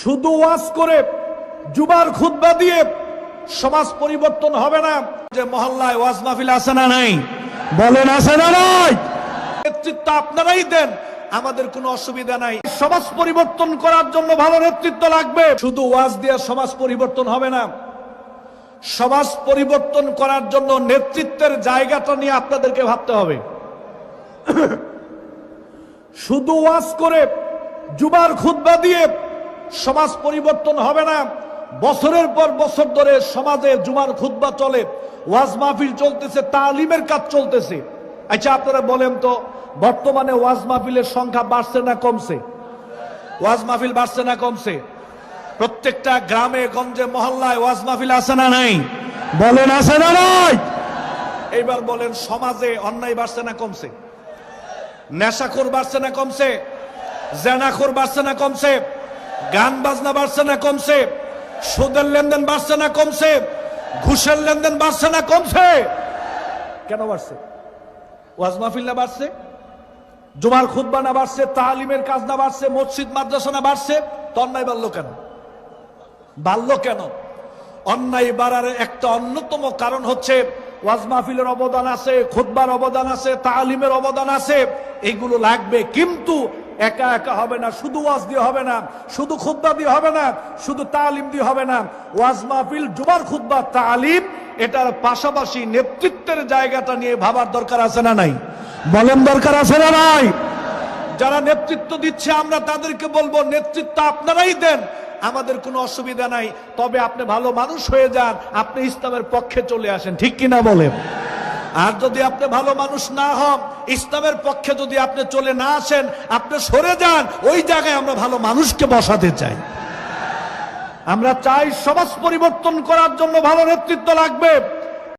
শুধু ওয়াজ করে জুমার খুতবা দিয়ে সমাজ পরিবর্তন হবে না। যে মহল্লায় ওয়াজ মাহফিল আছে না নাই? বলেন আছে না নাই? নেতৃত্ব আপনারাই দেন, আমাদের কোনো অসুবিধা নাই। সমাজ পরিবর্তন করার জন্য ভালো নেতৃত্ব লাগবে। শুধু ওয়াজ দিয়ে সমাজ পরিবর্তন হবে না। সমাজ পরিবর্তন করার জন্য নেতৃত্বের জায়গাটা নিয়ে আপনাদেরকে ভাবতে হবে। শুধু ওয়াজ করে জুমার খুতবা দিয়ে সমাজ পরিবর্তন হবে না। বছরের পর বছর ধরে সমাজে জুমার খুতবা চলে, ওয়াজ মাহফিল চলতেছে, তালিমের কাজ চলতেছে। আচ্ছা আপনারা বলেন তো, বর্তমানে ওয়াজ মাহফিলের সংখ্যা বাড়ছে না কমছে? ওয়াজ মাহফিল বাড়ছে না কমছে? প্রত্যেকটা গ্রামে গঞ্জে মহল্লায় ওয়াজ মাহফিল আছে না নাই? বলেন আছে না নাই? এইবার বলেন, সমাজে অন্যায় বাড়ছে না কমছে? নেশাখোর বাড়ছে না কমছে? জেনাখোর বাড়ছে না কমছে? গান বাজনা বাড়ছে না কমছে? সুদের লেনদেন বাড়ছে না কমছে? ঘুষের লেনদেন বাড়ছে না কমছে? কেন বাড়ছে? ওয়াজ মাহফিল না বাড়ছে? জুমার খুতবা না বাড়ছে? তালিমের কাজ না বাড়ছে? মসজিদ মাদ্রাসা না বাড়ছে? তো অন্যায় বাড়লো কেন? বাড়লো কেন? অন্যায় বাড়ার একটা অন্যতম কারণ হচ্ছে ওয়াজ মাহফিলের অবদান আছে, খুতবার অবদান আছে, তালিমের অবদান আছে। এগুলো লাগবে, কিন্তু একা একা হবে না। শুধু ওয়াজ দিয়ে হবে না, শুধু খুতবা দিয়ে হবে না, শুধু তালিম দিয়ে হবে না। ওয়াজ মাহফিল, জুমার খুতবা, তালিম, এটার পাশাপাশি নেতৃত্বের জায়গাটা নিয়ে ভাবার দরকার আছে না নাই? বলেন দরকার আছে না নাই? যারা নেতৃত্ব দিচ্ছে আমরা তাদেরকে বলবো, নেতৃত্ব আপনারাই দেন, আমাদের কোনো অসুবিধা নাই। তবে আপনি ভালো মানুষ হয়ে যান, আপনি ইসলামের পক্ষে চলে আসেন, ঠিক কিনা বলেন? আর যদি আপনি ভালো মানুষ না হন, ইসলামের পক্ষে যদি আপনি চলে না আসেন, আপনি সরে যান, ওই জায়গায় আমরা ভালো মানুষকে বসাতে চাই। আমরা চাই সমাজ পরিবর্তন করার জন্য ভালো নেতৃত্ব লাগবে।